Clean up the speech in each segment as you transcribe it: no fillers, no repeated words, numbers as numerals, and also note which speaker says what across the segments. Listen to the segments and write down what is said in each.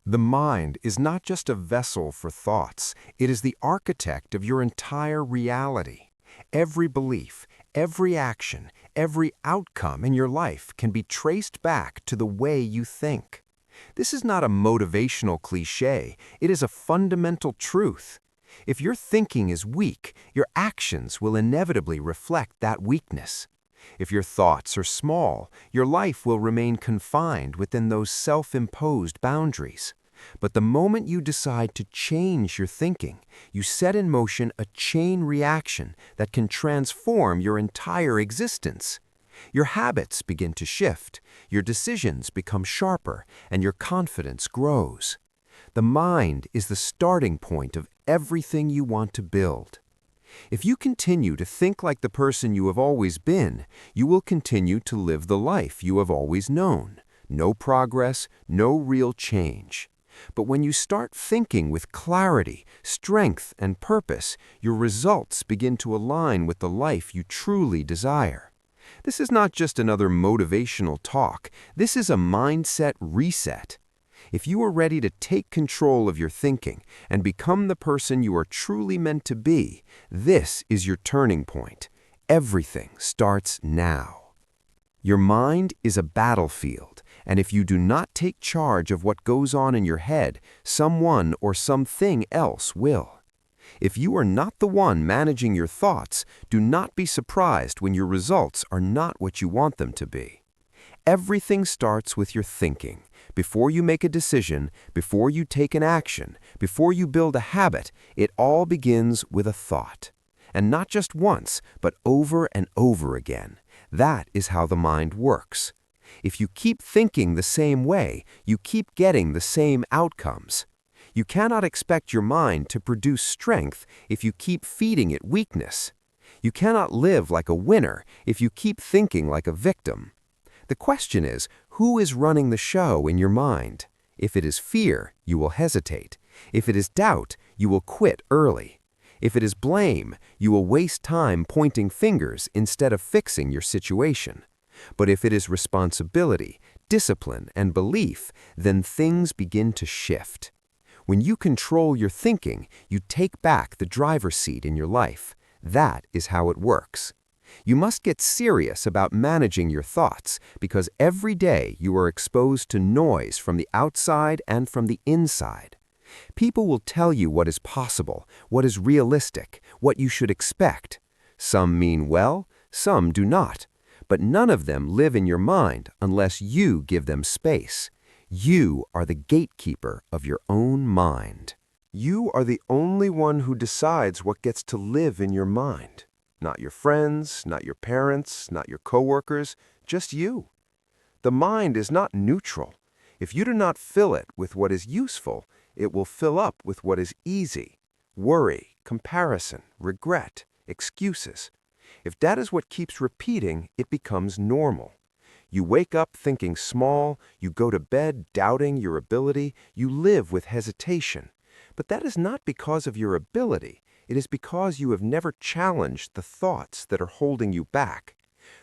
Speaker 1: The mind is not just a vessel for thoughts, it is the architect of your entire reality. Every belief, every action, every outcome in your life can be traced back to the way you think. This is not a motivational cliché, it is a fundamental truth. If your thinking is weak, your actions will inevitably reflect that weakness. If your thoughts are small, your life will remain confined within those self-imposed boundaries. But the moment you decide to change your thinking, you set in motion a chain reaction that can transform your entire existence. Your habits begin to shift, your decisions become sharper, and your confidence grows. The mind is the starting point of everything you want to build. If you continue to think like the person you have always been, you will continue to live the life you have always known. No progress, no real change. But when you start thinking with clarity, strength, and purpose, your results begin to align with the life you truly desire. This is not just another motivational talk. This is a mindset reset. If you are ready to take control of your thinking and become the person you are truly meant to be, this is your turning point. Everything starts now. Your mind is a battlefield, and if you do not take charge of what goes on in your head, someone or something else will. If you are not the one managing your thoughts, do not be surprised when your results are not what you want them to be. Everything starts with your thinking. Before you make a decision, before you take an action, before you build a habit, it all begins with a thought. And not just once, but over and over again. That is how the mind works. If you keep thinking the same way, you keep getting the same outcomes. You cannot expect your mind to produce strength if you keep feeding it weakness. You cannot live like a winner if you keep thinking like a victim. The question is, who is running the show in your mind? If it is fear, you will hesitate. If it is doubt, you will quit early. If it is blame, you will waste time pointing fingers instead of fixing your situation. But if it is responsibility, discipline, and belief, then things begin to shift. When you control your thinking, you take back the driver's seat in your life. That is how it works. You must get serious about managing your thoughts because every day you are exposed to noise from the outside and from the inside. People will tell you what is possible, what is realistic, what you should expect. Some mean well, some do not. But none of them live in your mind unless you give them space. You are the gatekeeper of your own mind. You are the only one who decides what gets to live in your mind. Not your friends, not your parents, not your coworkers, just you. The mind is not neutral. If you do not fill it with what is useful, it will fill up with what is easy. Worry, comparison, regret, excuses. If that is what keeps repeating, it becomes normal. You wake up thinking small, you go to bed doubting your ability, you live with hesitation. But that is not because of your ability. It is because you have never challenged the thoughts that are holding you back.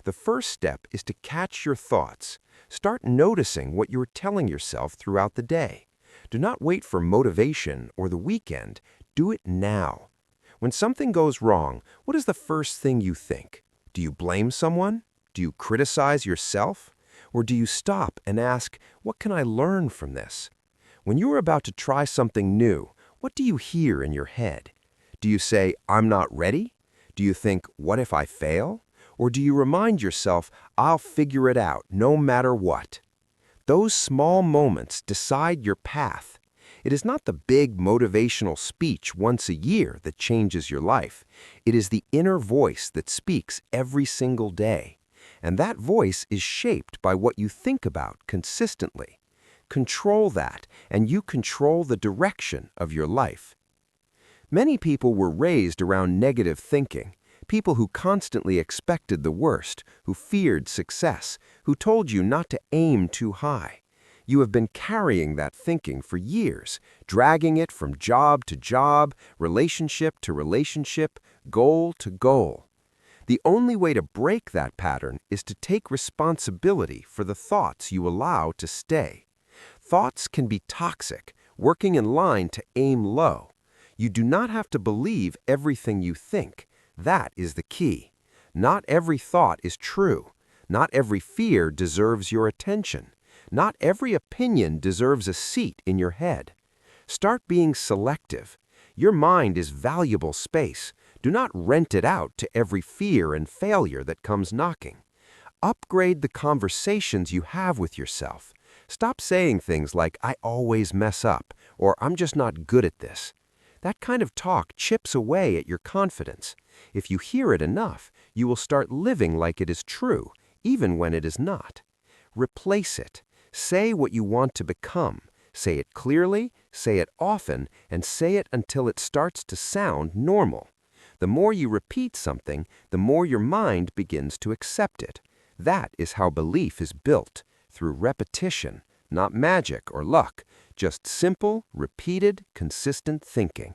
Speaker 1: The first step is to catch your thoughts. Start noticing what you are telling yourself throughout the day. Do not wait for motivation or the weekend. Do it now. When something goes wrong, what is the first thing you think? Do you blame someone? Do you criticize yourself? Or do you stop and ask, what can I learn from this? When you are about to try something new, what do you hear in your head? Do you say, I'm not ready? Do you think, what if I fail? Or do you remind yourself, I'll figure it out no matter what? Those small moments decide your path. It is not the big motivational speech once a year that changes your life. It is the inner voice that speaks every single day. And that voice is shaped by what you think about consistently. Control that, and you control the direction of your life. Many people were raised around negative thinking, people who constantly expected the worst, who feared success, who told you not to aim too high. You have been carrying that thinking for years, dragging it from job to job, relationship to relationship, goal to goal. The only way to break that pattern is to take responsibility for the thoughts you allow to stay. Thoughts can be toxic, working in line to aim low. You do not have to believe everything you think. That is the key. Not every thought is true. Not every fear deserves your attention. Not every opinion deserves a seat in your head. Start being selective. Your mind is valuable space. Do not rent it out to every fear and failure that comes knocking. Upgrade the conversations you have with yourself. Stop saying things like, "I always mess up," or "I'm just not good at this." That kind of talk chips away at your confidence. If you hear it enough, you will start living like it is true, even when it is not. Replace it. Say what you want to become. Say it clearly, say it often, and say it until it starts to sound normal. The more you repeat something, the more your mind begins to accept it. That is how belief is built, through repetition, not magic or luck, just simple, repeated, consistent thinking.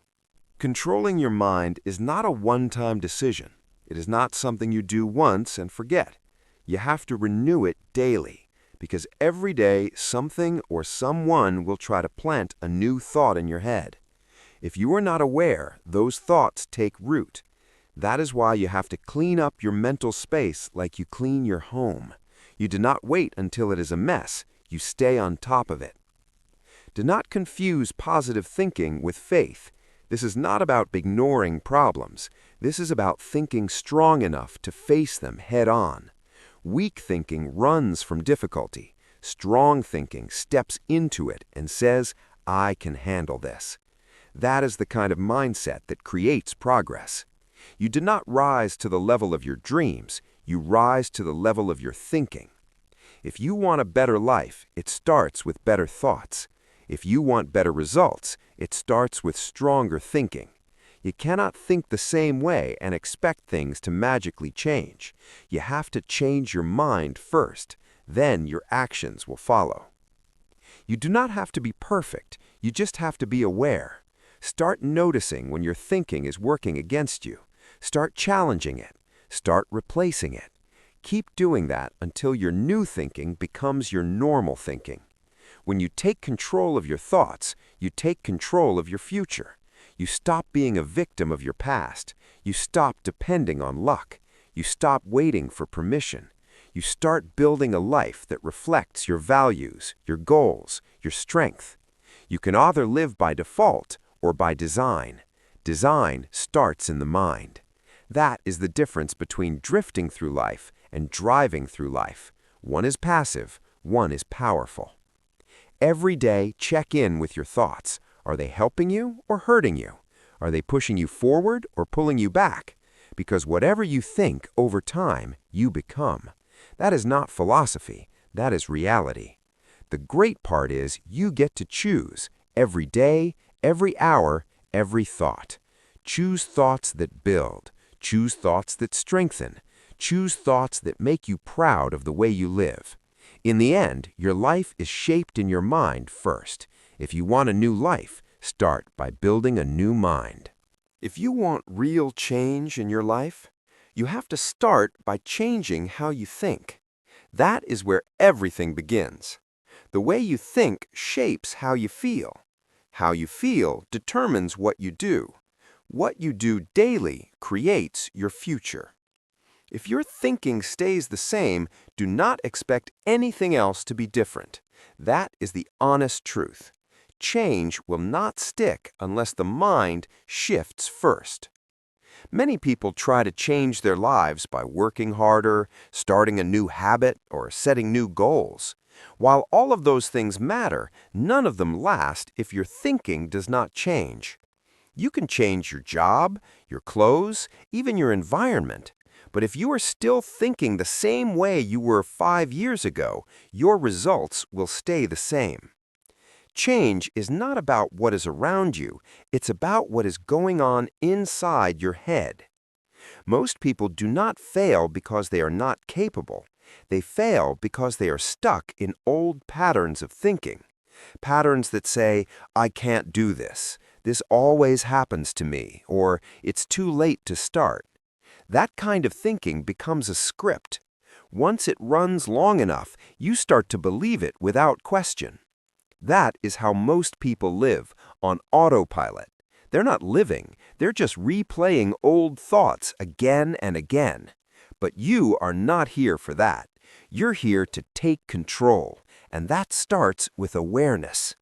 Speaker 1: Controlling your mind is not a one-time decision. It is not something you do once and forget. You have to renew it daily, because every day something or someone will try to plant a new thought in your head. If you are not aware, those thoughts take root. That is why you have to clean up your mental space like you clean your home. You do not wait until it is a mess. You stay on top of it. Do not confuse positive thinking with faith. This is not about ignoring problems. This is about thinking strong enough to face them head on. Weak thinking runs from difficulty. Strong thinking steps into it and says, "I can handle this." That is the kind of mindset that creates progress. You do not rise to the level of your dreams. You rise to the level of your thinking. If you want a better life, it starts with better thoughts. If you want better results, it starts with stronger thinking. You cannot think the same way and expect things to magically change. You have to change your mind first. Then your actions will follow. You do not have to be perfect. You just have to be aware. Start noticing when your thinking is working against you. Start challenging it. Start replacing it. Keep doing that until your new thinking becomes your normal thinking. When you take control of your thoughts, you take control of your future. You stop being a victim of your past. You stop depending on luck. You stop waiting for permission. You start building a life that reflects your values, your goals, your strength. You can either live by default or by design. Design starts in the mind. That is the difference between drifting through life and driving through life. One is passive, one is powerful. Every day, check in with your thoughts. Are they helping you or hurting you? Are they pushing you forward or pulling you back? Because whatever you think over time, you become. That is not philosophy, that is reality. The great part is you get to choose every day, every hour, every thought. Choose thoughts that build. Choose thoughts that strengthen. Choose thoughts that make you proud of the way you live. In the end, your life is shaped in your mind first. If you want a new life, start by building a new mind. If you want real change in your life, you have to start by changing how you think. That is where everything begins. The way you think shapes how you feel. How you feel determines what you do. What you do daily creates your future. If your thinking stays the same, do not expect anything else to be different. That is the honest truth. Change will not stick unless the mind shifts first. Many people try to change their lives by working harder, starting a new habit, or setting new goals. While all of those things matter, none of them last if your thinking does not change. You can change your job, your clothes, even your environment. But if you are still thinking the same way you were 5 years ago, your results will stay the same. Change is not about what is around you, it's about what is going on inside your head. Most people do not fail because they are not capable. They fail because they are stuck in old patterns of thinking. Patterns that say, "I can't do this. This always happens to me," or "It's too late to start." That kind of thinking becomes a script. Once it runs long enough, you start to believe it without question. That is how most people live, on autopilot. They're not living, they're just replaying old thoughts again and again. But you are not here for that. You're here to take control, and that starts with awareness.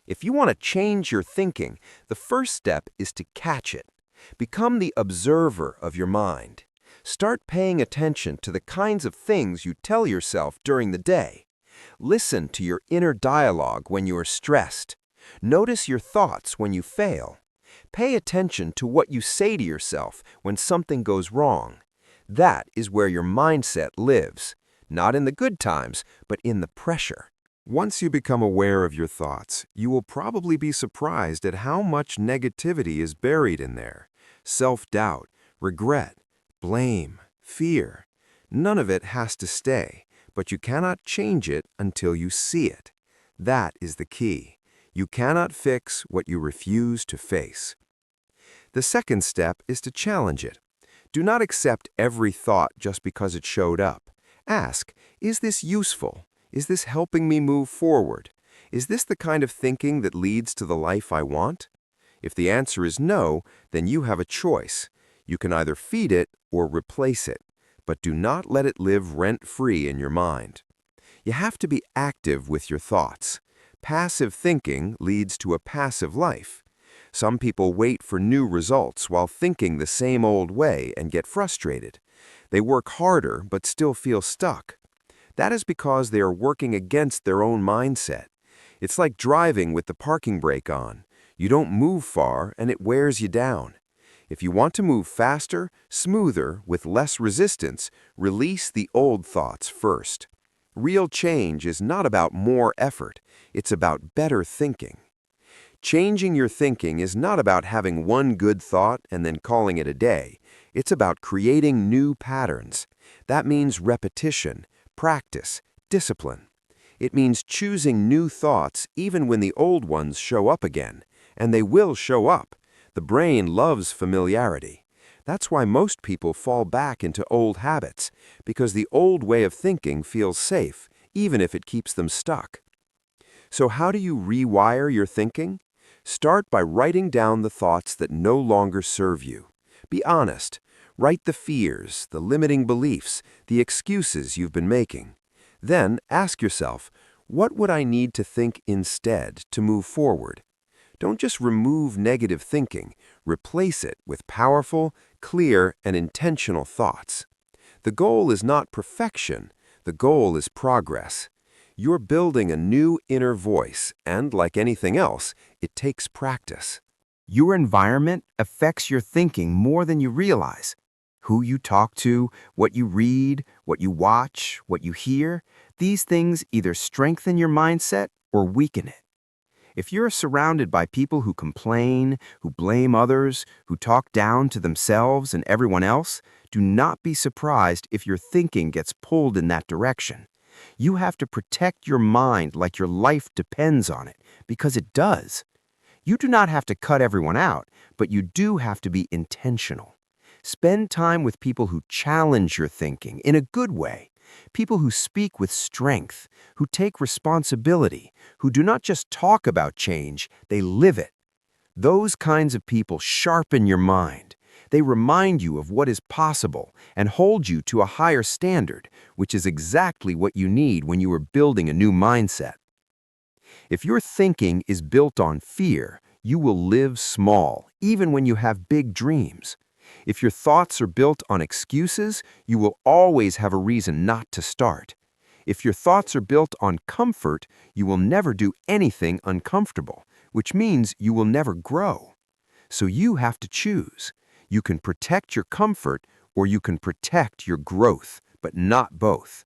Speaker 1: If you want to change your thinking, the first step is to catch it. Become the observer of your mind. Start paying attention to the kinds of things you tell yourself during the day. Listen to your inner dialogue when you are stressed. Notice your thoughts when you fail. Pay attention to what you say to yourself when something goes wrong. That is where your mindset lives, not in the good times, but in the pressure. Once you become aware of your thoughts, you will probably be surprised at how much negativity is buried in there. Self-doubt, regret, blame, fear. None of it has to stay, but you cannot change it until you see it. That is the key. You cannot fix what you refuse to face. The second step is to challenge it. Do not accept every thought just because it showed up. Ask, is this useful? Is this helping me move forward? Is this the kind of thinking that leads to the life I want? If the answer is no, then you have a choice. You can either feed it or replace it, but do not let it live rent-free in your mind. You have to be active with your thoughts. Passive thinking leads to a passive life. Some people wait for new results while thinking the same old way and get frustrated. They work harder but still feel stuck. That is because they are working against their own mindset. It's like driving with the parking brake on. You don't move far and it wears you down. If you want to move faster, smoother, with less resistance, release the old thoughts first. Real change is not about more effort, it's about better thinking. Changing your thinking is not about having one good thought and then calling it a day. It's about creating new patterns. That means repetition, practice, discipline. It means choosing new thoughts even when the old ones show up again. And they will show up. The brain loves familiarity. That's why most people fall back into old habits, because the old way of thinking feels safe, even if it keeps them stuck. So how do you rewire your thinking? Start by writing down the thoughts that no longer serve you. Be honest. Write the fears, the limiting beliefs, the excuses you've been making. Then ask yourself, what would I need to think instead to move forward? Don't just remove negative thinking, replace it with powerful, clear, and intentional thoughts. The goal is not perfection, the goal is progress. You're building a new inner voice, and like anything else, it takes practice. Your environment affects your thinking more than you realize. Who you talk to, what you read, what you watch, what you hear, these things either strengthen your mindset or weaken it. If you're surrounded by people who complain, who blame others, who talk down to themselves and everyone else, do not be surprised if your thinking gets pulled in that direction. You have to protect your mind like your life depends on it, because it does. You do not have to cut everyone out, but you do have to be intentional. Spend time with people who challenge your thinking in a good way. People who speak with strength, who take responsibility, who do not just talk about change, they live it. Those kinds of people sharpen your mind. They remind you of what is possible and hold you to a higher standard, which is exactly what you need when you are building a new mindset. If your thinking is built on fear, you will live small, even when you have big dreams. If your thoughts are built on excuses, you will always have a reason not to start. If your thoughts are built on comfort, you will never do anything uncomfortable, which means you will never grow. So you have to choose. You can protect your comfort or you can protect your growth, but not both.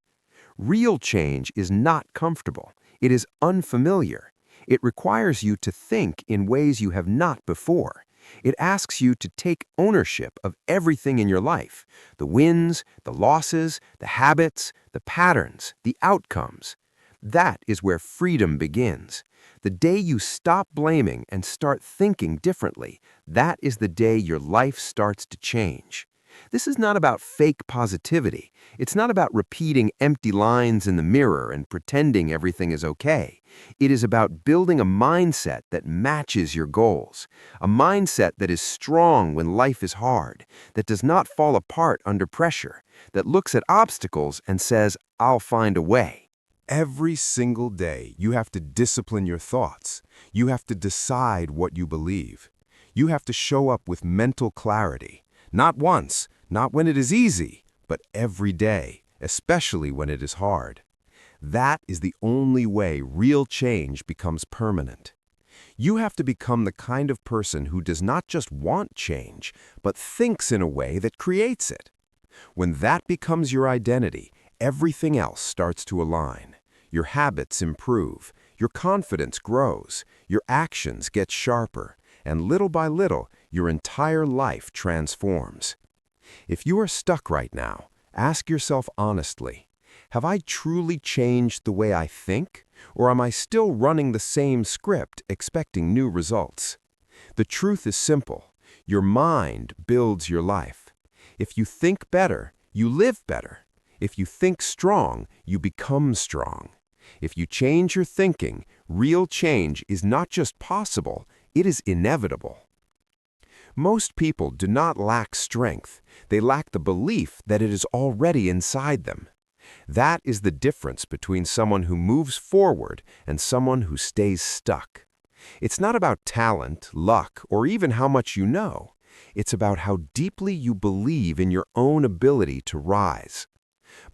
Speaker 1: Real change is not comfortable. It is unfamiliar. It requires you to think in ways you have not before. It asks you to take ownership of everything in your life, the wins, the losses, the habits, the patterns, the outcomes. That is where freedom begins. The day you stop blaming and start thinking differently, that is the day your life starts to change. This is not about fake positivity. It's not about repeating empty lines in the mirror and pretending everything is okay. It is about building a mindset that matches your goals, a mindset that is strong when life is hard, that does not fall apart under pressure, that looks at obstacles and says, "I'll find a way."
Speaker 2: Every single day, you have to discipline your thoughts. You have to decide what you believe. You have to show up with mental clarity. Not once, not when it is easy, but every day, especially when it is hard. That is the only way real change becomes permanent. You have to become the kind of person who does not just want change, but thinks in a way that creates it. When that becomes your identity, everything else starts to align. Your habits improve, your confidence grows, your actions get sharper, and little by little, your entire life transforms. If you are stuck right now, ask yourself honestly, have I truly changed the way I think, or am I still running the same script expecting new results? The truth is simple. Your mind builds your life. If you think better, you live better. If you think strong, you become strong. If you change your thinking, real change is not just possible, it is inevitable. Most people do not lack strength. They lack the belief that it is already inside them. That is the difference between someone who moves forward and someone who stays stuck. It's not about talent, luck, or even how much you know. It's about how deeply you believe in your own ability to rise.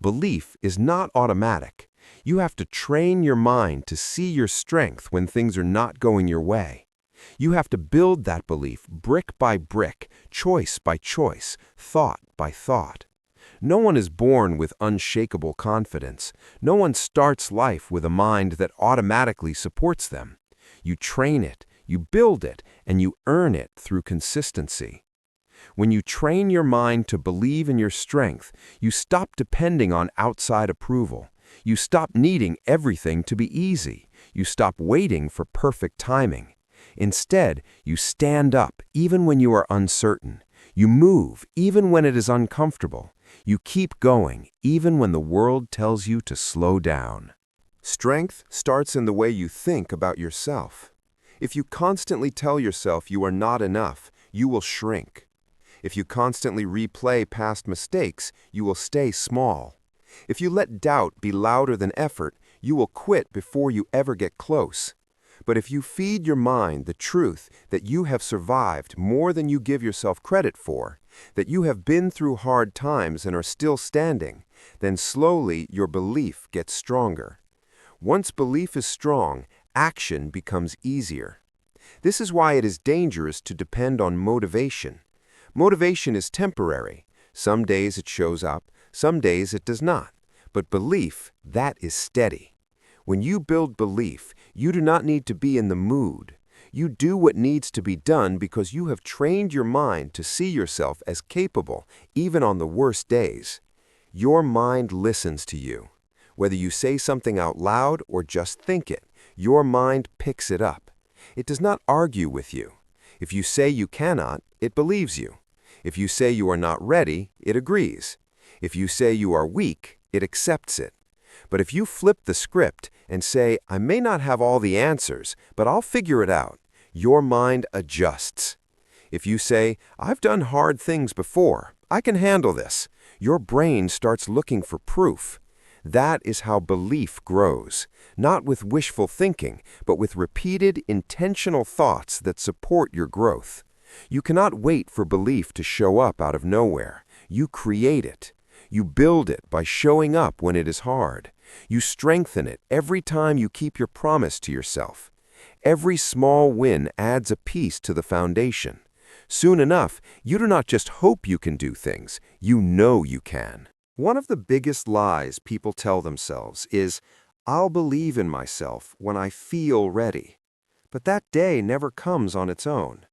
Speaker 2: Belief is not automatic. You have to train your mind to see your strength when things are not going your way. You have to build that belief brick by brick, choice by choice, thought by thought. No one is born with unshakable confidence. No one starts life with a mind that automatically supports them. You train it, you build it, and you earn it through consistency. When you train your mind to believe in your strength, you stop depending on outside approval. You stop needing everything to be easy. You stop waiting for perfect timing. Instead, you stand up even when you are uncertain. You move even when it is uncomfortable. You keep going even when the world tells you to slow down. Strength starts in the way you think about yourself. If you constantly tell yourself you are not enough, you will shrink. If you constantly replay past mistakes, you will stay small. If you let doubt be louder than effort, you will quit before you ever get close. But if you feed your mind the truth that you have survived more than you give yourself credit for, that you have been through hard times and are still standing, then slowly your belief gets stronger. Once belief is strong, action becomes easier. This is why it is dangerous to depend on motivation. Motivation is temporary. Some days it shows up, some days it does not. But belief, that is steady. When you build belief, you do not need to be in the mood. You do what needs to be done because you have trained your mind to see yourself as capable, even on the worst days. Your mind listens to you. Whether you say something out loud or just think it, your mind picks it up. It does not argue with you. If you say you cannot, it believes you. If you say you are not ready, it agrees. If you say you are weak, it accepts it. But if you flip the script and say, I may not have all the answers, but I'll figure it out, your mind adjusts. If you say, I've done hard things before, I can handle this, your brain starts looking for proof. That is how belief grows, not with wishful thinking, but with repeated, intentional thoughts that support your growth. You cannot wait for belief to show up out of nowhere. You create it. You build it by showing up when it is hard. You strengthen it every time you keep your promise to yourself. Every small win adds a piece to the foundation. Soon enough, you do not just hope you can do things, you know you can. One of the biggest lies people tell themselves is, I'll believe in myself when I feel ready. But that day never comes on its own.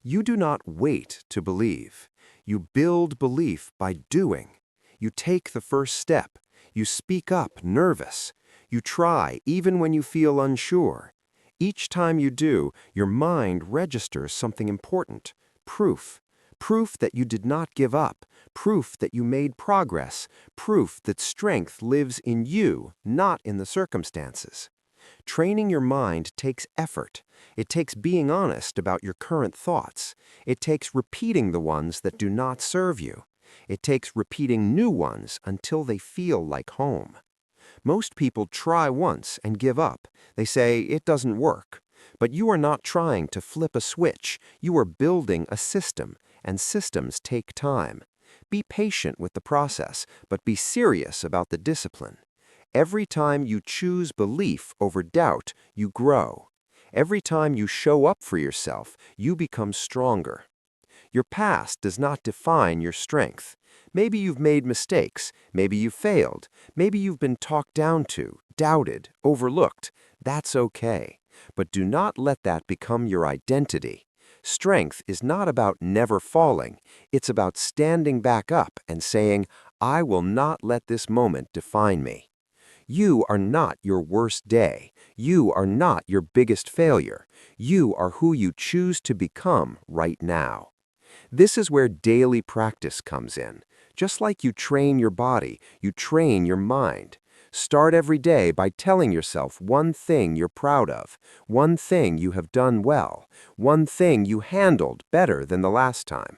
Speaker 2: You do not wait to believe. You build belief by doing. You take the first step. You speak up nervous. You try even when you feel unsure. Each time you do, your mind registers something important, proof.
Speaker 1: Proof that you did not give up, proof that you made progress, proof that strength lives in you, not in the circumstances. Training your mind takes effort. It takes being honest about your current thoughts. It takes repeating the ones that do not serve you. It takes repeating new ones until they feel like home. Most people try once and give up. They say it doesn't work. But you are not trying to flip a switch. You are building a system, and systems take time. Be patient with the process, but be serious about the discipline. Every time you choose belief over doubt, you grow. Every time you show up for yourself, you become stronger. Your past does not define your strength. Maybe you've made mistakes. Maybe you've failed. Maybe you've been talked down to, doubted, overlooked. That's okay. But do not let that become your identity. Strength is not about never falling. It's about standing back up and saying, I will not let this moment define me. You are not your worst day. You are not your biggest failure. You are who you choose to become right now. This is where daily practice comes in. Just like you train your body, you train your mind. Start every day by telling yourself one thing you're proud of, one thing you have done well, one thing you handled better than the last time.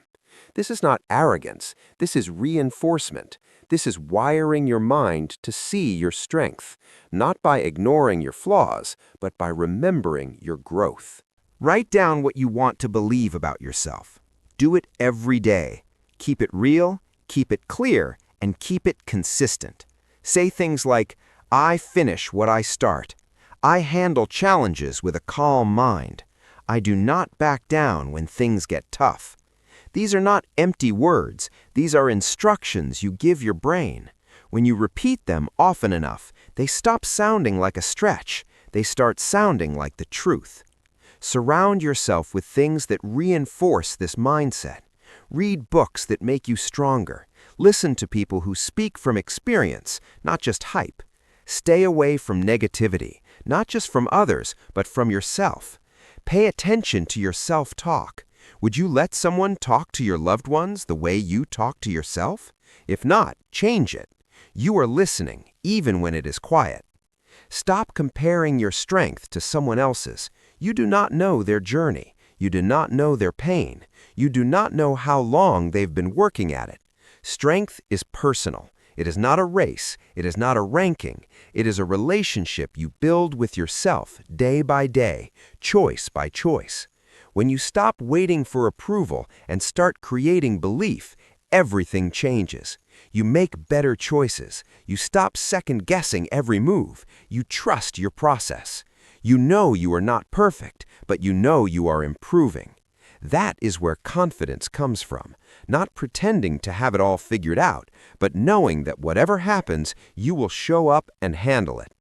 Speaker 1: This is not arrogance. This is reinforcement. This is wiring your mind to see your strength, not by ignoring your flaws, but by remembering your growth.
Speaker 2: Write down what you want to believe about yourself. Do it every day. Keep it real, keep it clear, and keep it consistent. Say things like, I finish what I start. I handle challenges with a calm mind. I do not back down when things get tough. These are not empty words. These are instructions you give your brain. When you repeat them often enough, they stop sounding like a stretch. They start sounding like the truth. Surround yourself with things that reinforce this mindset. Read books that make you stronger. Listen to people who speak from experience, not just hype. Stay away from negativity, not just from others, but from yourself. Pay attention to your self-talk. Would you let someone talk to your loved ones the way you talk to yourself? If not, change it. You are listening, even when it is quiet. Stop comparing your strength to someone else's. You do not know their journey. You do not know their pain. You do not know how long they've been working at it. Strength is personal. It is not a race. It is not a ranking. It is a relationship you build with yourself day by day, choice by choice. When you stop waiting for approval and start creating belief, everything changes. You make better choices. You stop second-guessing every move. You trust your process. You know you are not perfect, but you know you are improving. That is where confidence comes from, not pretending to have it all figured out, but knowing that whatever happens, you will show up and handle it.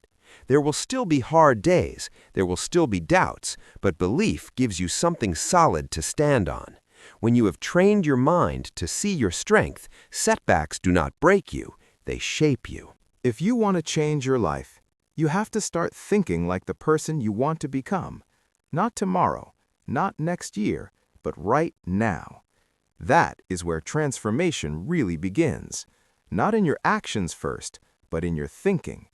Speaker 2: There will still be hard days, there will still be doubts, but belief gives you something solid to stand on. When you have trained your mind to see your strength, setbacks do not break you, they shape you.
Speaker 3: If you want to change your life, you have to start thinking like the person you want to become. Not tomorrow, not next year, but right now. That is where transformation really begins. Not in your actions first, but in your thinking.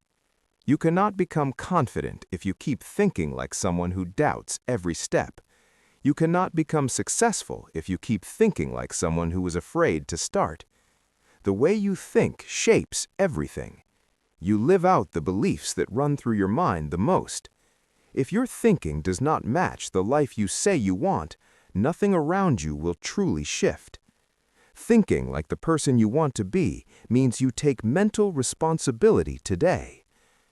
Speaker 3: You cannot become confident if you keep thinking like someone who doubts every step. You cannot become successful if you keep thinking like someone who is afraid to start. The way you think shapes everything. You live out the beliefs that run through your mind the most. If your thinking does not match the life you say you want, nothing around you will truly shift. Thinking like the person you want to be means you take mental responsibility today.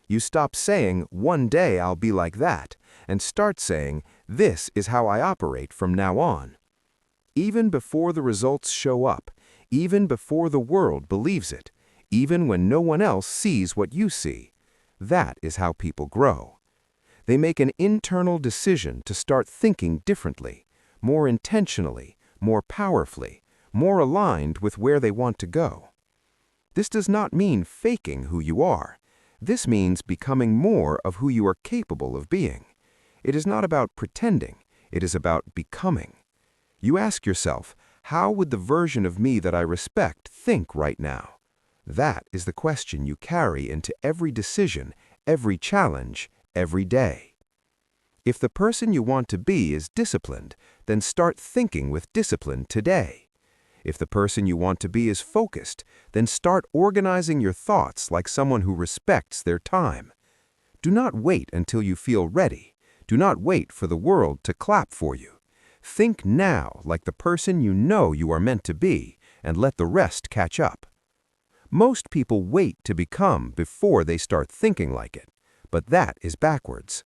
Speaker 3: You stop saying, one day I'll be like that, and start saying, this is how I operate from now on. Even before the results show up, even before the world believes it, even when no one else sees what you see, that is how people grow. They make an internal decision to start thinking differently, more intentionally, more powerfully, more aligned with where they want to go. This does not mean faking who you are. This means becoming more of who you are capable of being. It is not about pretending. It is about becoming. You ask yourself,
Speaker 2: How would the version of me that I respect think right now? That is the question you carry into every decision, every challenge, every day. If the person you want to be is disciplined, then start thinking with discipline today. If the person you want to be is focused, then start organizing your thoughts like someone who respects their time. Do not wait until you feel ready. Do not wait for the world to clap for you. Think now like the person you know you are meant to be, and let the rest catch up. Most people wait to become before they start thinking like it, but that is backwards.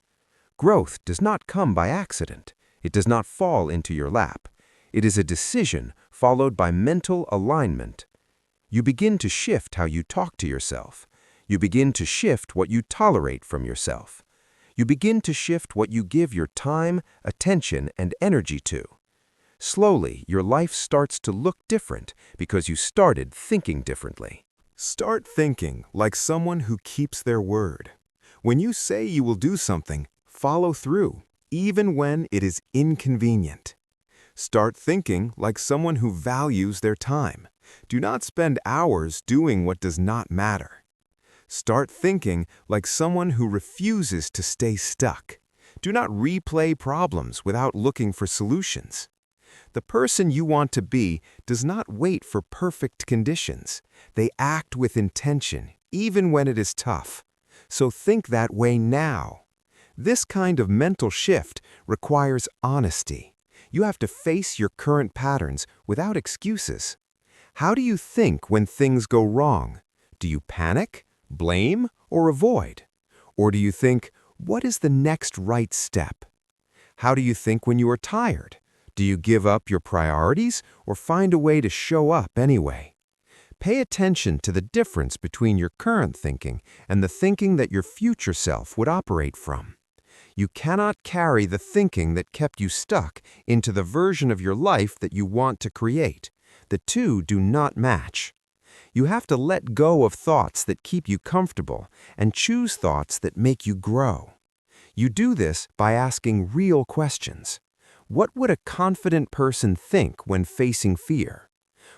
Speaker 2: Growth does not come by accident. It does not fall into your lap. It is a decision followed by mental alignment. You begin to shift how you talk to yourself. You begin to shift what you tolerate from yourself. You begin to shift what you give your time, attention, and energy to. Slowly, your life starts to look different because you started thinking differently.
Speaker 3: Start thinking like someone who keeps their word. When you say you will do something, follow through, even when it is inconvenient. Start thinking like someone who values their time. Do not spend hours doing what does not matter. Start thinking like someone who refuses to stay stuck. Do not replay problems without looking for solutions. The person you want to be does not wait for perfect conditions. They act with intention, even when it is tough. So think that way now. This kind of mental shift requires honesty. You have to face your current patterns without excuses. How do you think when things go wrong? Do you panic, blame, or avoid? Or do you think, what is the next right step? How do you think when you are tired? Do you give up your priorities or find a way to show up anyway? Pay attention to the difference between your current thinking and the thinking that your future self would operate from. You cannot carry the thinking that kept you stuck into the version of your life that you want to create. The two do not match. You have to let go of thoughts that keep you comfortable and choose thoughts that make you grow. You do this by asking real questions. What would a confident person think when facing fear?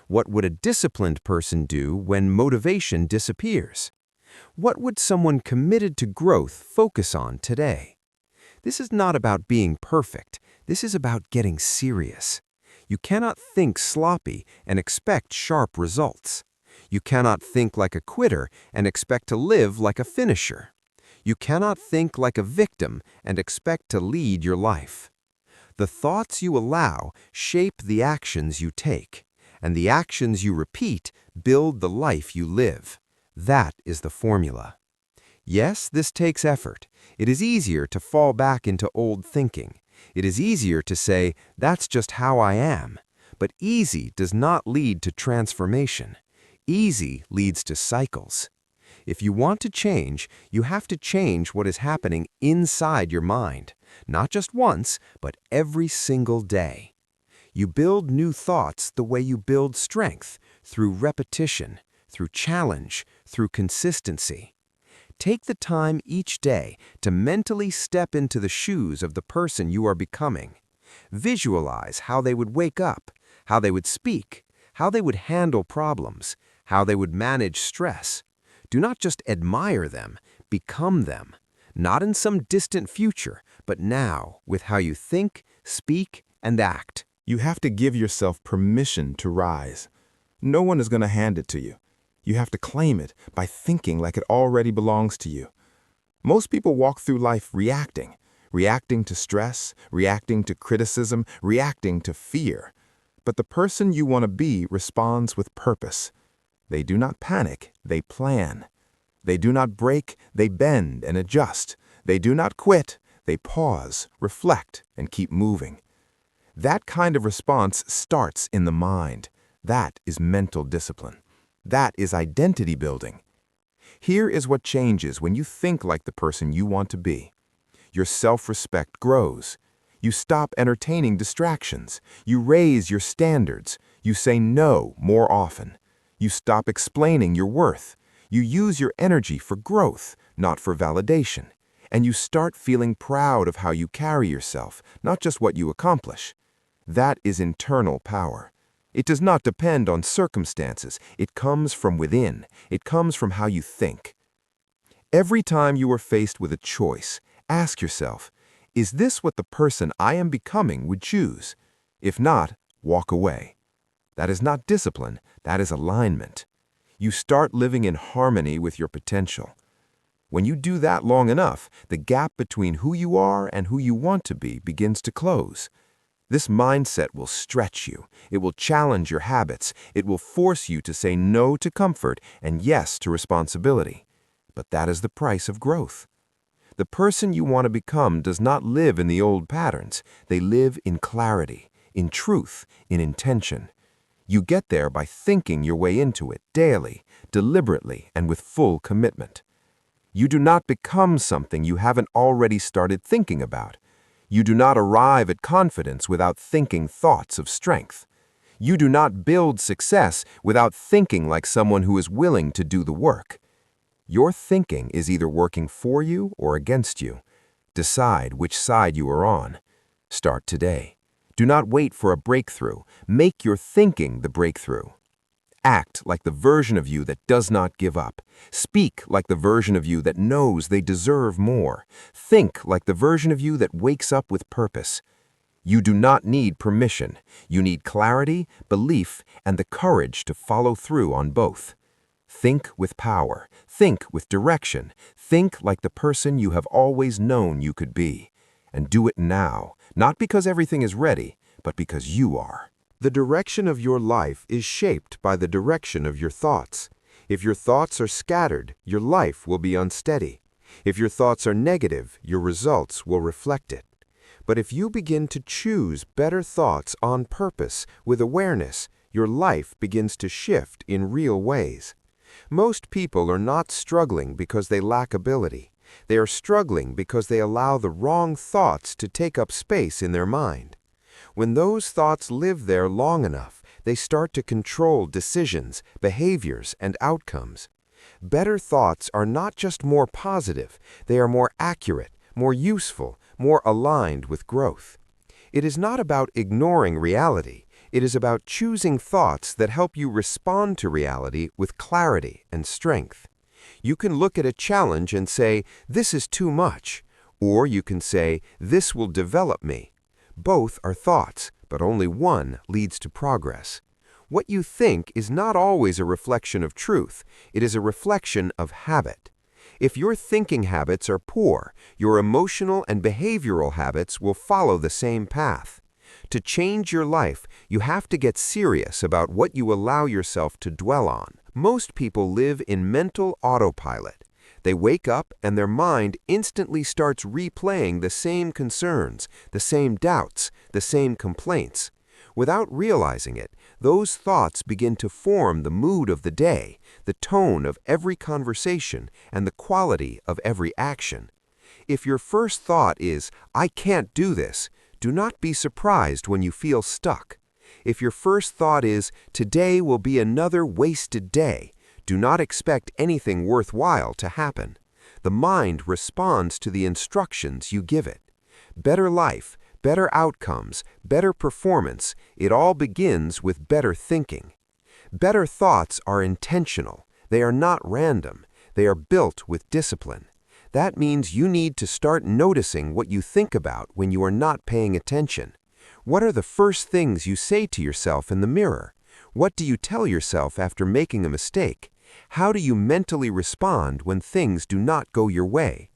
Speaker 3: What would a disciplined person do when motivation disappears? What would someone committed to growth focus on today? This is not about being perfect. This is about getting serious. You cannot think sloppy and expect sharp results. You cannot think like a quitter and expect to live like a finisher. You cannot think like a victim and expect to lead your life. The thoughts you allow shape the actions you take, and the actions you repeat build the life you live. That is the formula. Yes, this takes effort. It is easier to fall back into old thinking. It is easier to say, that's just how I am. But easy does not lead to transformation. Easy leads to cycles. If you want to change, you have to change what is happening inside your mind. Not just once, but every single day. You build new thoughts the way you build strength, through repetition, through challenge, through consistency. Take the time each day to mentally step into the shoes of the person you are becoming. Visualize how they would wake up, how they would speak, how they would handle problems, how they would manage stress. Do not just admire them, become them. Not in some distant future, but now with how you think, speak, and act. You have to give yourself permission to rise. No one is going to hand it to you. You have to claim it by thinking like it already belongs to you. Most people walk through life reacting to stress, reacting to criticism, reacting to fear. But the person you want to be responds with purpose. They do not panic, they plan. They do not break, they bend and adjust. They do not quit, they pause, reflect, and keep moving. That kind of response starts in the mind. That is mental discipline. That is identity building. Here is what changes when you think like the person you want to be. Your self-respect grows. You stop entertaining distractions. You raise your standards. You say no more often. You stop explaining your worth. You use your energy for growth, not for validation. And you start feeling proud of how you carry yourself, not just what you accomplish. That is internal power.
Speaker 2: It does not depend on circumstances. It comes from within. It comes from how you think. Every time you are faced with a choice, ask yourself, is this what the person I am becoming would choose? If not, walk away. That is not discipline, that is alignment. You start living in harmony with your potential. When you do that long enough, the gap between who you are and who you want to be begins to close. This mindset will stretch you. It will challenge your habits. It will force you to say no to comfort and yes to responsibility. But that is the price of growth. The person you want to become does not live in the old patterns. They live in clarity, in truth, in intention. You get there by thinking your way into it daily, deliberately, and with full commitment. You do not become something you haven't already started thinking about. You do not arrive at confidence without thinking thoughts of strength. You do not build success without thinking like someone who is willing to do the work. Your thinking is either working for you or against you. Decide which side you are on. Start today. Do not wait for a breakthrough. Make your thinking the breakthrough. Act like the version of you that does not give up. Speak like the version of you that knows they deserve more. Think like the version of you that wakes up with purpose. You do not need permission. You need clarity, belief, and the courage to follow through on both. Think with power. Think with direction. Think like the person you have always known you could be. And do it now, not because everything is ready, but because you are.
Speaker 1: The direction of your life is shaped by the direction of your thoughts. If your thoughts are scattered, your life will be unsteady. If your thoughts are negative, your results will reflect it. But if you begin to choose better thoughts on purpose, with awareness, your life begins to shift in real ways. Most people are not struggling because they lack ability. They are struggling because they allow the wrong thoughts to take up space in their mind. When those thoughts live there long enough, they start to control decisions, behaviors, and outcomes. Better thoughts are not just more positive, they are more accurate, more useful, more aligned with growth. It is not about ignoring reality. It is about choosing thoughts that help you respond to reality with clarity and strength. You can look at a challenge and say, "This is too much," or you can say, "This will develop me." Both are thoughts, but only one leads to progress. What you think is not always a reflection of truth. It is a reflection of habit. If your thinking habits are poor, your emotional and behavioral habits will follow the same path. To change your life, you have to get serious about what you allow yourself to dwell on. Most people live in mental autopilot. They wake up and their mind instantly starts replaying the same concerns, the same doubts, the same complaints. Without realizing it, those thoughts begin to form the mood of the day, the tone of every conversation, and the quality of every action. If your first thought is, "I can't do this," do not be surprised when you feel stuck. If your first thought is, "Today will be another wasted day," do not expect anything worthwhile to happen. The mind responds to the instructions you give it. Better life, better outcomes, better performance, it all begins with better thinking. Better thoughts are intentional. They are not random. They are built with discipline. That means you need to start noticing what you think about when you are not paying attention. What are the first things you say to yourself in the mirror? What do you tell yourself after making a mistake? How do you mentally respond when things do not go your way?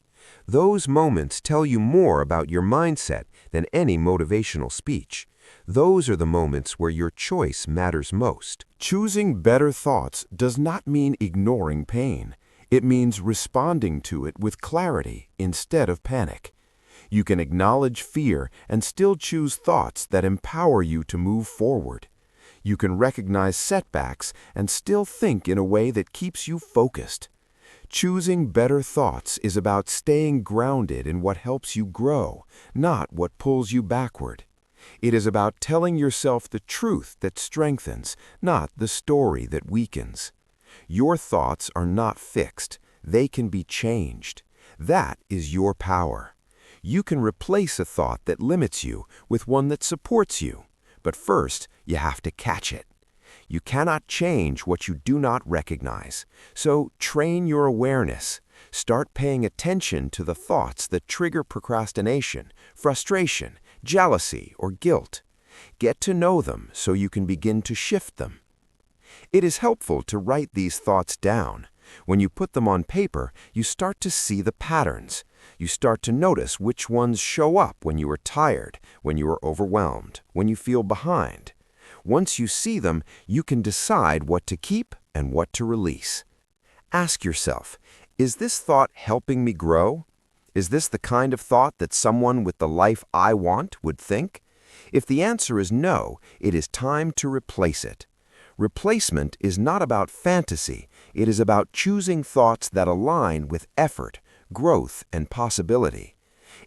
Speaker 1: Those moments tell you more about your mindset than any motivational speech. Those are the moments where your choice matters most.
Speaker 2: Choosing better thoughts does not mean ignoring pain. It means responding to it with clarity instead of panic. You can acknowledge fear and still choose thoughts that empower you to move forward. You can recognize setbacks and still think in a way that keeps you focused. Choosing better thoughts is about staying grounded in what helps you grow, not what pulls you backward. It is about telling yourself the truth that strengthens, not the story that weakens. Your thoughts are not fixed. They can be changed. That is your power. You can replace a thought that limits you with one that supports you. But first, you have to catch it.
Speaker 1: You cannot change what you do not recognize. So train your awareness. Start paying attention to the thoughts that trigger procrastination, frustration, jealousy, or guilt. Get to know them so you can begin to shift them. It is helpful to write these thoughts down. When you put them on paper, you start to see the patterns. You start to notice which ones show up when you are tired, when you are overwhelmed, when you feel behind. Once you see them, you can decide what to keep and what to release. Ask yourself, is this thought helping me grow? Is this the kind of thought that someone with the life I want would think? If the answer is no, it is time to replace it. Replacement is not about fantasy. It is about choosing thoughts that align with effort, growth, and possibility.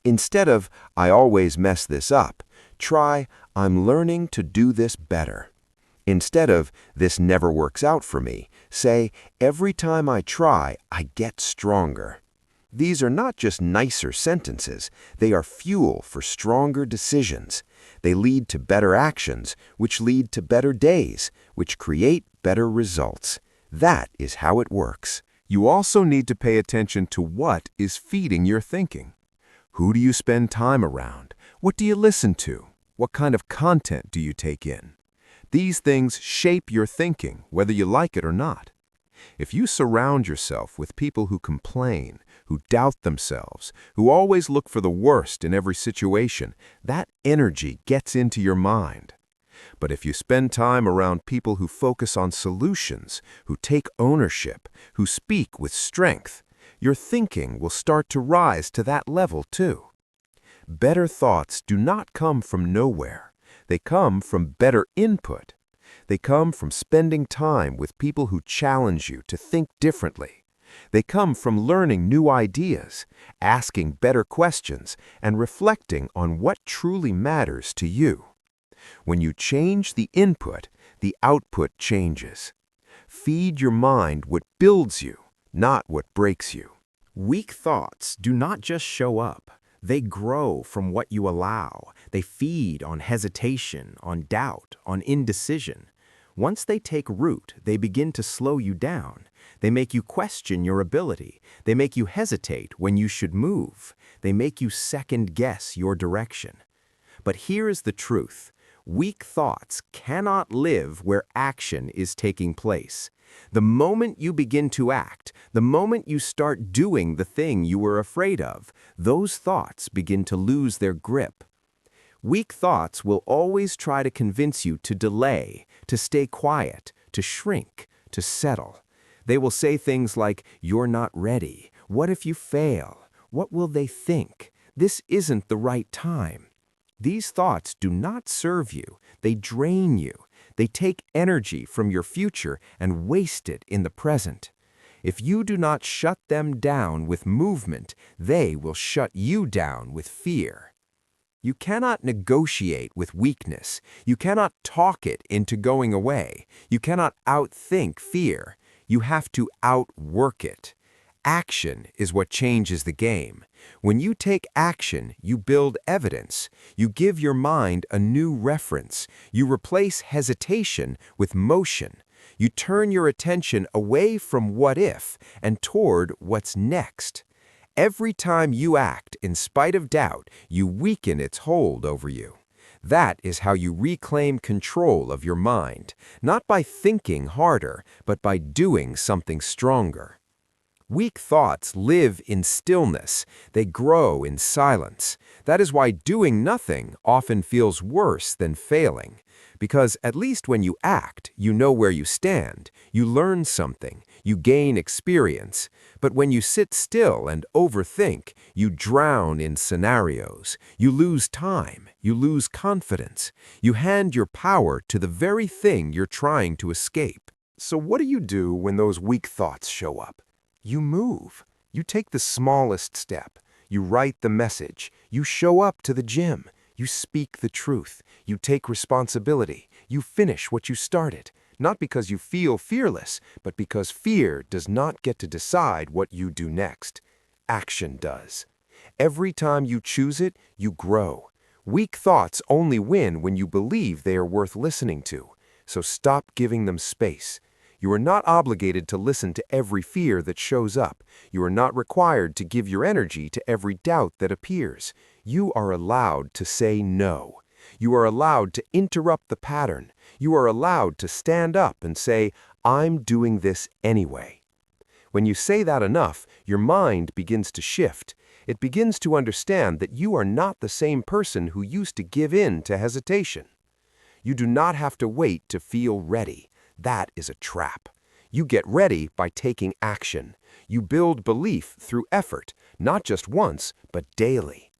Speaker 1: Instead of, I always mess this up, try, I'm learning to do this better. Instead of, this never works out for me, say, every time I try, I get stronger. These are not just nicer sentences, they are fuel for stronger decisions. They lead to better actions, which lead to better days, which create better results. That is how it works.
Speaker 2: You also need to pay attention to what is feeding your thinking. Who do you spend time around? What do you listen to? What kind of content do you take in? These things shape your thinking, whether you like it or not. If you surround yourself with people who complain, who doubt themselves, who always look for the worst in every situation, that energy gets into your mind. But if you spend time around people who focus on solutions, who take ownership, who speak with strength, your thinking will start to rise to that level too. Better thoughts do not come from nowhere. They come from better input. They come from spending time with people who challenge you to think differently. They come from learning new ideas, asking better questions, and reflecting on what truly matters to you. When you change the input, the output changes. Feed your mind what builds you, not what breaks you.
Speaker 3: Weak thoughts do not just show up. They grow from what you allow. They feed on hesitation, on doubt, on indecision. Once they take root, they begin to slow you down. They make you question your ability. They make you hesitate when you should move. They make you second-guess your direction. But here is the truth. Weak thoughts cannot live where action is taking place. The moment you begin to act, the moment you start doing the thing you were afraid of, those thoughts begin to lose their grip. Weak thoughts will always try to convince you to delay, to stay quiet, to shrink, to settle. They will say things like, you're not ready. What if you fail? What will they think? This isn't the right time. These thoughts do not serve you. They drain you. They take energy from your future and waste it in the present. If you do not shut them down with movement, they will shut you down with fear. You cannot negotiate with weakness. You cannot talk it into going away. You cannot outthink fear. You have to outwork it. Action is what changes the game. When you take action, you build evidence. You give your mind a new reference. You replace hesitation with motion. You turn your attention away from what if and toward what's next. Every time you act in spite of doubt, you weaken its hold over you. That is how you reclaim control of your mind, not by thinking harder, but by doing something stronger. Weak thoughts live in stillness. They grow in silence. That is why doing nothing often feels worse than failing. Because at least when you act, you know where you stand. You learn something. You gain experience. But when you sit still and overthink, you drown in scenarios. You lose time. You lose confidence. You hand your power to the very thing you're trying to escape.
Speaker 2: So what do you do when those weak thoughts show up? You move. You take the smallest step. You write the message. You show up to the gym. You speak the truth. You take responsibility. You finish what you started. Not because you feel fearless, but because fear does not get to decide what you do next. Action does. Every time you choose it, you grow. Weak thoughts only win when you believe they are worth listening to. so stop giving them space. You are not obligated to listen to every fear that shows up. You are not required to give your energy to every doubt that appears. You are allowed to say no. You are allowed to interrupt the pattern. You are allowed to stand up and say, "I'm doing this anyway." When you say that enough, your mind begins to shift. It begins to understand that you are not the same person who used to give in to hesitation. You do not have to wait to feel ready. That is a trap. You get ready by taking action. You build belief through effort, not just once, but daily.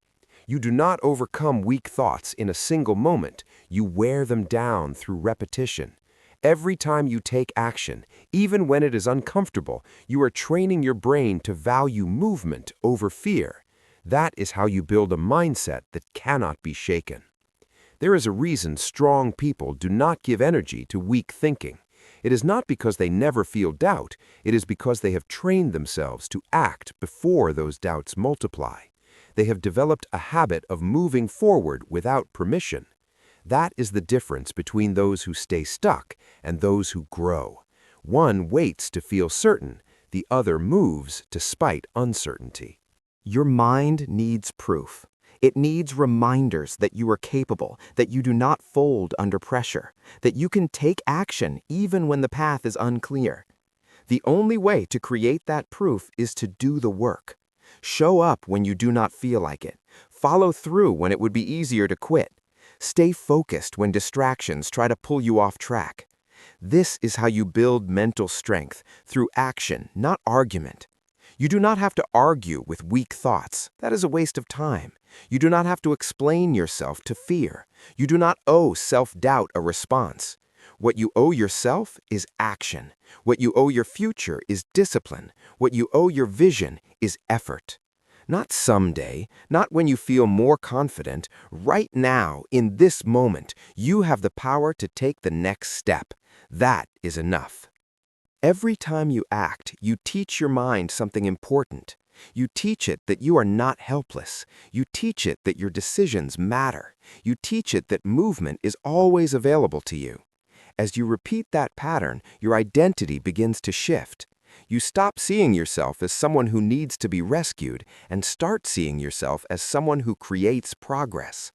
Speaker 2: You do not overcome weak thoughts in a single moment. You wear them down through repetition. Every time you take action, even when it is uncomfortable, you are training your brain to value movement over fear. That is how you build a mindset that cannot be shaken. There is a reason strong people do not give energy to weak thinking. It is not because they never feel doubt. It is because they have trained themselves to act before those doubts multiply. They have developed a habit of moving forward without permission. That is the difference between those who stay stuck and those who grow. One waits to feel certain, the other moves to spite uncertainty.
Speaker 3: Your mind needs proof. It needs reminders that you are capable, that you do not fold under pressure, that you can take action even when the path is unclear. The only way to create that proof is to do the work. Show up when you do not feel like it. Follow through when it would be easier to quit. Stay focused when distractions try to pull you off track. This is how you build mental strength, through action, not argument. You do not have to argue with weak thoughts. That is a waste of time. You do not have to explain yourself to fear. You do not owe self-doubt a response. What you owe yourself is action. What you owe your future is discipline. What you owe your vision is effort. Not someday, not when you feel more confident. Right now, in this moment, you have the power to take the next step. That is enough. Every time you act, you teach your mind something important. You teach it that you are not helpless. You teach it that your decisions matter. You teach it that movement is always available to you. As you repeat that pattern, your identity begins to shift. You stop seeing yourself as someone who needs to be rescued and start seeing yourself as someone who creates progress.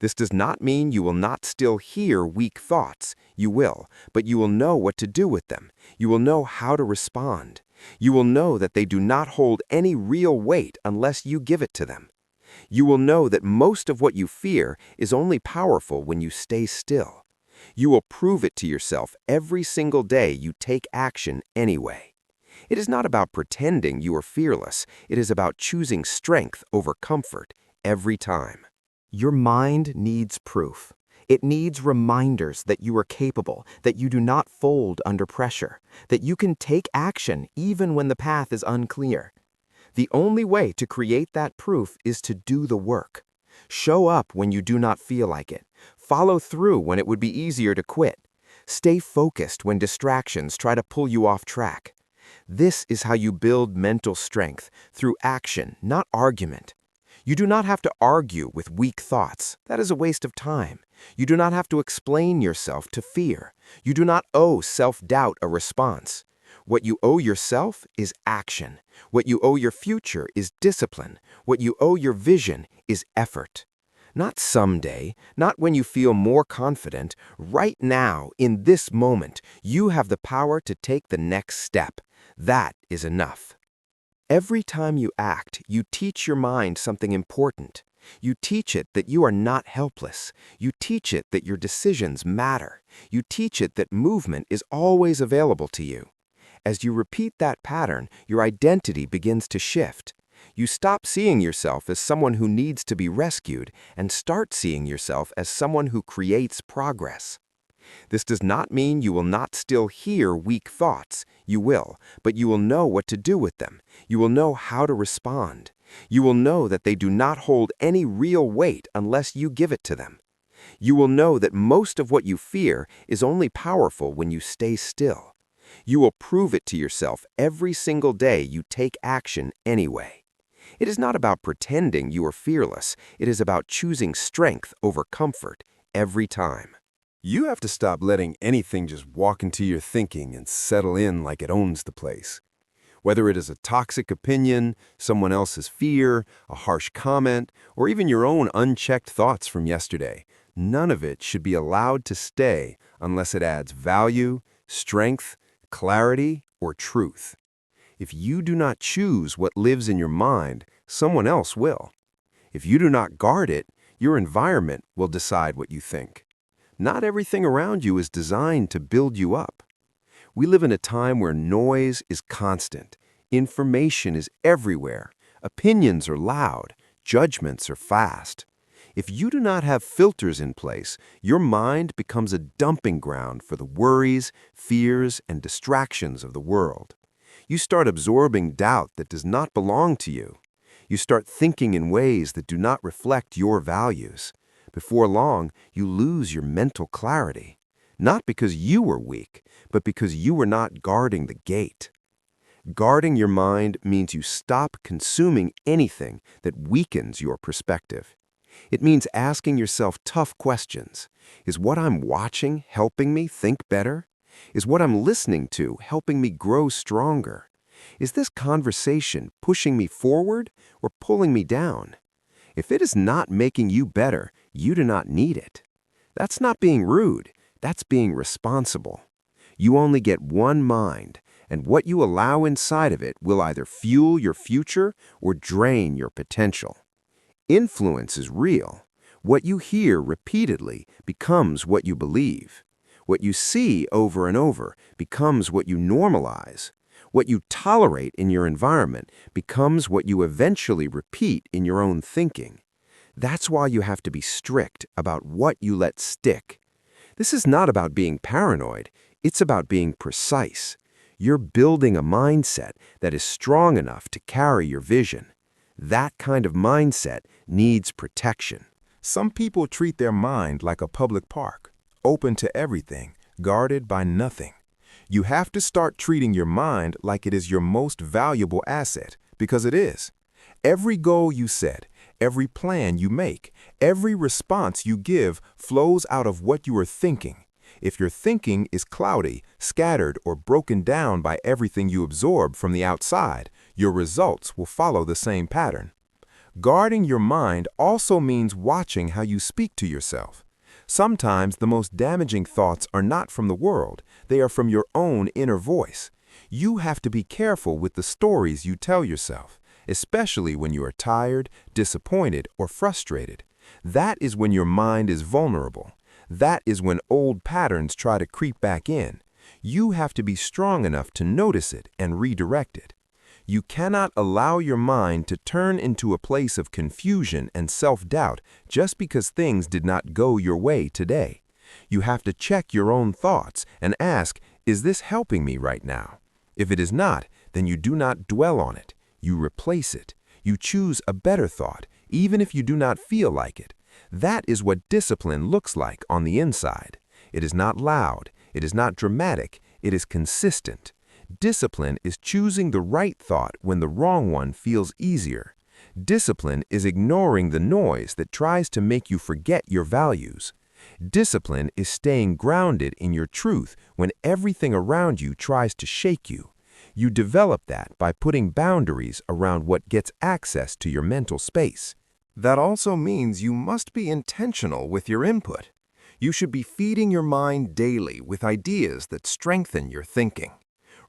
Speaker 3: This does not mean you will not still hear weak thoughts. You will, but you will know what to do with them. You will know how to respond. You will know that they do not hold any real weight unless you give it to them. You will know that most of what you fear is only powerful when you stay still. You will prove it to yourself every single day you take action anyway. It is not about pretending you are fearless. It is about choosing strength over comfort every time. Your mind needs proof. It needs reminders that you are capable, that you do not fold under pressure, that you can take action even when the path is unclear. The only way to create that proof is to do the work. Show up when you do not feel like it. Follow through when it would be easier to quit. Stay focused when distractions try to pull you off track. This is how you build mental strength, through action, not argument. You do not have to argue with weak thoughts. That is a waste of time. You do not have to explain yourself to fear. You do not owe self-doubt a response. What you owe yourself is action. What you owe your future is discipline. What you owe your vision is effort. Not someday, not when you feel more confident. Right now, in this moment, you have the power to take the next step. That is enough. Every time you act, you teach your mind something important. You teach it that you are not helpless. You teach it that your decisions matter. You teach it that movement is always available to you. As you repeat that pattern, your identity begins to shift. You stop seeing yourself as someone who needs to be rescued and start seeing yourself as someone who creates progress. This does not mean you will not still hear weak thoughts. You will, but you will know what to do with them. You will know how to respond. You will know that they do not hold any real weight unless you give it to them. You will know that most of what you fear is only powerful when you stay still. You will prove it to yourself every single day you take action anyway. It is not about pretending you are fearless. It is about choosing strength over comfort every time.
Speaker 2: You have to stop letting anything just walk into your thinking and settle in like it owns the place. Whether it is a toxic opinion, someone else's fear, a harsh comment, or even your own unchecked thoughts from yesterday, none of it should be allowed to stay unless it adds value, strength, clarity, or truth. If you do not choose what lives in your mind, someone else will. If you do not guard it, your environment will decide what you think. Not everything around you is designed to build you up. We live in a time where noise is constant, information is everywhere, opinions are loud, judgments are fast. If you do not have filters in place, your mind becomes a dumping ground for the worries, fears, and distractions of the world. You start absorbing doubt that does not belong to you. You start thinking in ways that do not reflect your values. Before long, you lose your mental clarity. Not because you were weak, but because you were not guarding the gate. Guarding your mind means you stop consuming anything that weakens your perspective. It means asking yourself tough questions. Is what I'm watching helping me think better? Is what I'm listening to helping me grow stronger? Is this conversation pushing me forward or pulling me down? If it is not making you better, you do not need it. That's not being rude. That's being responsible. You only get one mind, and what you allow inside of it will either fuel your future or drain your potential. Influence is real. What you hear repeatedly becomes what you believe. What you see over and over becomes what you normalize. What you tolerate in your environment becomes what you eventually repeat in your own thinking. That's why you have to be strict about what you let stick. This is not about being paranoid, it's about being precise. You're building a mindset that is strong enough to carry your vision. That kind of mindset needs protection.
Speaker 3: Some people treat their mind like a public park, open to everything, guarded by nothing. You have to start treating your mind like it is your most valuable asset, because it is. Every goal you set, every plan you make, every response you give flows out of what you are thinking. If your thinking is cloudy, scattered, or broken down by everything you absorb from the outside, your results will follow the same pattern. Guarding your mind also means watching how you speak to yourself. Sometimes the most damaging thoughts are not from the world, they are from your own inner voice. You have to be careful with the stories you tell yourself, especially when you are tired, disappointed, or frustrated. That is when your mind is vulnerable. That is when old patterns try to creep back in. You have to be strong enough to notice it and redirect it. You cannot allow your mind to turn into a place of confusion and self-doubt just because things did not go your way today. You have to check your own thoughts and ask, is this helping me right now? If it is not, then you do not dwell on it. You replace it. You choose a better thought, even if you do not feel like it. That is what discipline looks like on the inside. It is not loud. It is not dramatic. It is consistent. Discipline is choosing the right thought when the wrong one feels easier. Discipline is ignoring the noise that tries to make you forget your values. Discipline is staying grounded in your truth when everything around you tries to shake you. You develop that by putting boundaries around what gets access to your mental space. That also means you must be intentional with your input. You should be feeding your mind daily with ideas that strengthen your thinking.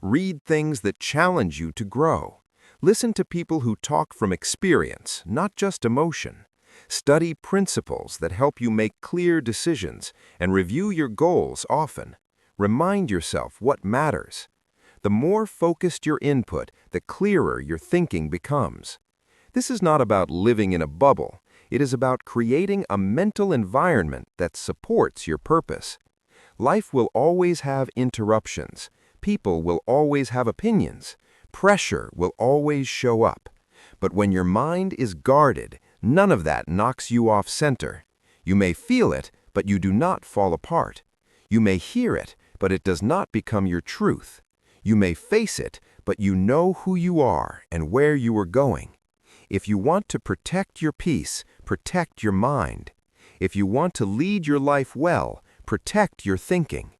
Speaker 3: Read things that challenge you to grow. Listen to people who talk from experience, not just emotion. Study principles that help you make clear decisions and review your goals often. Remind yourself what matters. The more focused your input, the clearer your thinking becomes. This is not about living in a bubble. It is about creating a mental environment that supports your purpose. Life will always have interruptions. People will always have opinions. Pressure will always show up. But when your mind is guarded, none of that knocks you off center. You may feel it, but you do not fall apart. You may hear it, but it does not become your truth. You may face it, but you know who you are and where you are going. If you want to protect your peace, protect your mind. If you want to lead your life well,
Speaker 1: protect your thinking.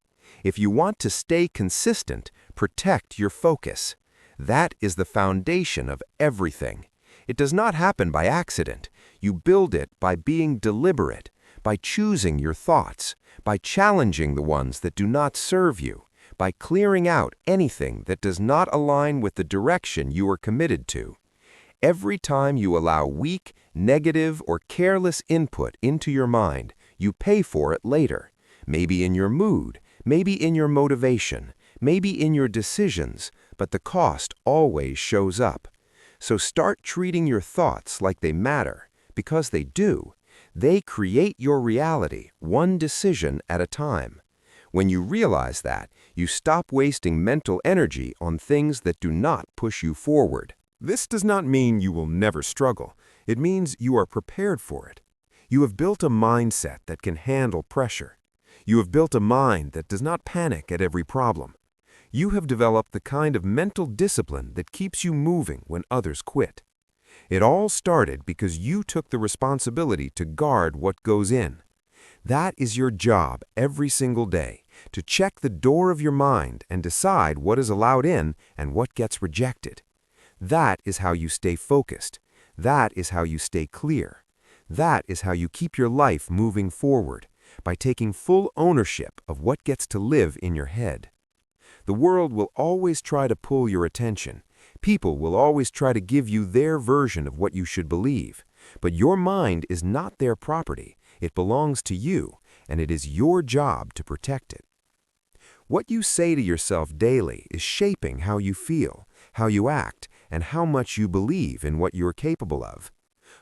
Speaker 1: If you want to stay consistent, protect your focus. That is the foundation of everything. It does not happen by accident. You build it by being deliberate, by choosing your thoughts, by challenging the ones that do not serve you, by clearing out anything that does not align with the direction you are committed to. Every time you allow weak, negative, or careless input into your mind, you pay for it later. Maybe in your mood, maybe in your motivation, maybe in your decisions, but the cost always shows up. So start treating your thoughts like they matter, because they do. They create your reality, one decision at a time. When you realize that, you stop wasting mental energy on things that do not push you forward.
Speaker 2: This does not mean you will never struggle. It means you are prepared for it. You have built a mindset that can handle pressure. You have built a mind that does not panic at every problem. You have developed the kind of mental discipline that keeps you moving when others quit. It all started because you took the responsibility to guard what goes in. That is your job every single day, to check the door of your mind and decide what is allowed in and what gets rejected. That is how you stay focused. That is how you stay clear. That is how you keep your life moving forward, by taking full ownership of what gets to live in your head. The world will always try to pull your attention. People will always try to give you their version of what you should believe. But your mind is not their property. It belongs to you, and it is your job to protect it. What you say to yourself daily is shaping how you feel, how you act, and how much you believe in what you are capable of.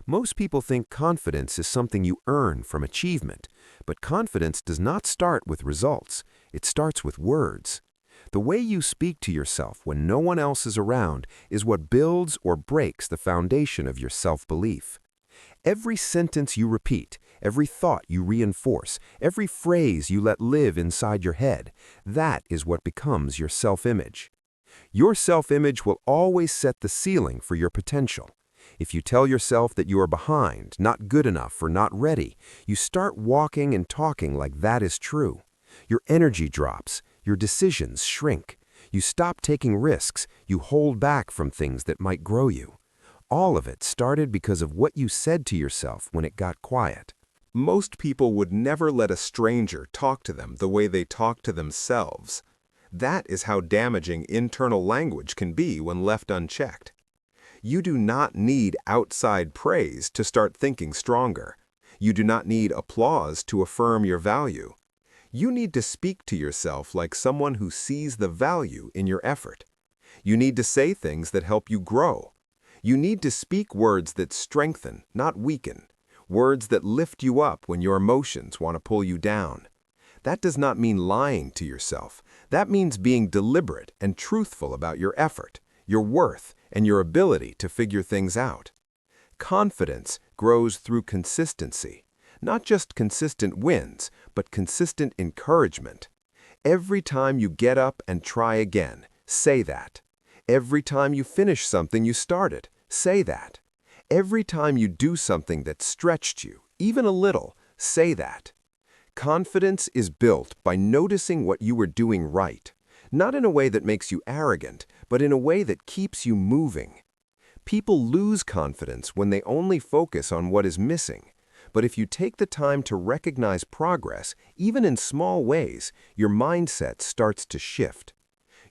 Speaker 2: Most people think confidence is something you earn from achievement, but confidence does not start with results. It starts with words. The way you speak to yourself when no one else is around is what builds or breaks the foundation of your self-belief. Every sentence you repeat, every thought you reinforce, every phrase you let live inside your head, that is what becomes your self-image. Your self-image will always set the ceiling for your potential. If you tell yourself that you are behind, not good enough, or not ready, you start walking and talking like that is true. Your energy drops, your decisions shrink. You stop taking risks, you hold back from things that might grow you. All of it started because of what you said to yourself when it got quiet. Most people would never let a stranger talk to them the way they talk to themselves. That is how damaging internal language can be when left unchecked. You do not need outside praise to start thinking stronger. You do not need applause to affirm your value. You need to speak to yourself like someone who sees the value in your effort. You need to say things that help you grow. You need to speak words that strengthen, not weaken. Words that lift you up when your emotions want to pull you down. That does not mean lying to yourself. That means being deliberate and truthful about your effort, your worth, and your ability to figure things out. Confidence grows through consistency. Not just consistent wins, but consistent encouragement. Every time you get up and try again, say that. Every time you finish something you started, say that. Every time you do something that stretched you, even a little, say that. Confidence is built by noticing what you are doing right, not in a way that makes you arrogant, but in a way that keeps you moving. People lose confidence when they only focus on what is missing. But if you take the time to recognize progress, even in small ways, your mindset starts to shift.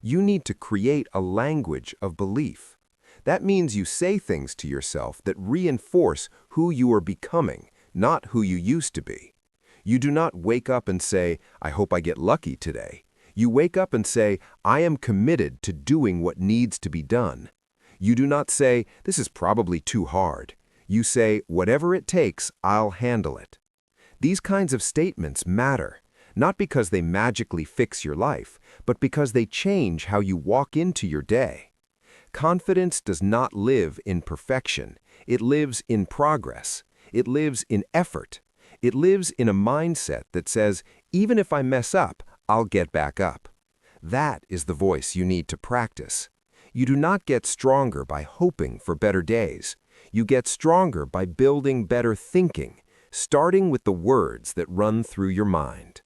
Speaker 2: You need to create a language of belief. That means you say things to yourself that reinforce who you are becoming, not who you used to be. You do not wake up and say, "I hope I get lucky today." You wake up and say, "I am committed to doing what needs to be done." You do not say, "This is probably too hard." You say, "Whatever it takes, I'll handle it." These kinds of statements matter, not because they magically fix your life, but because they change how you walk into your day. Confidence does not live in perfection. It lives in progress. It lives in effort. It lives in a mindset that says, even if I mess up, I'll get back up. That is the voice you need to practice. You do not get stronger by hoping for better days. You get stronger by building better thinking, starting with the words that run through your mind.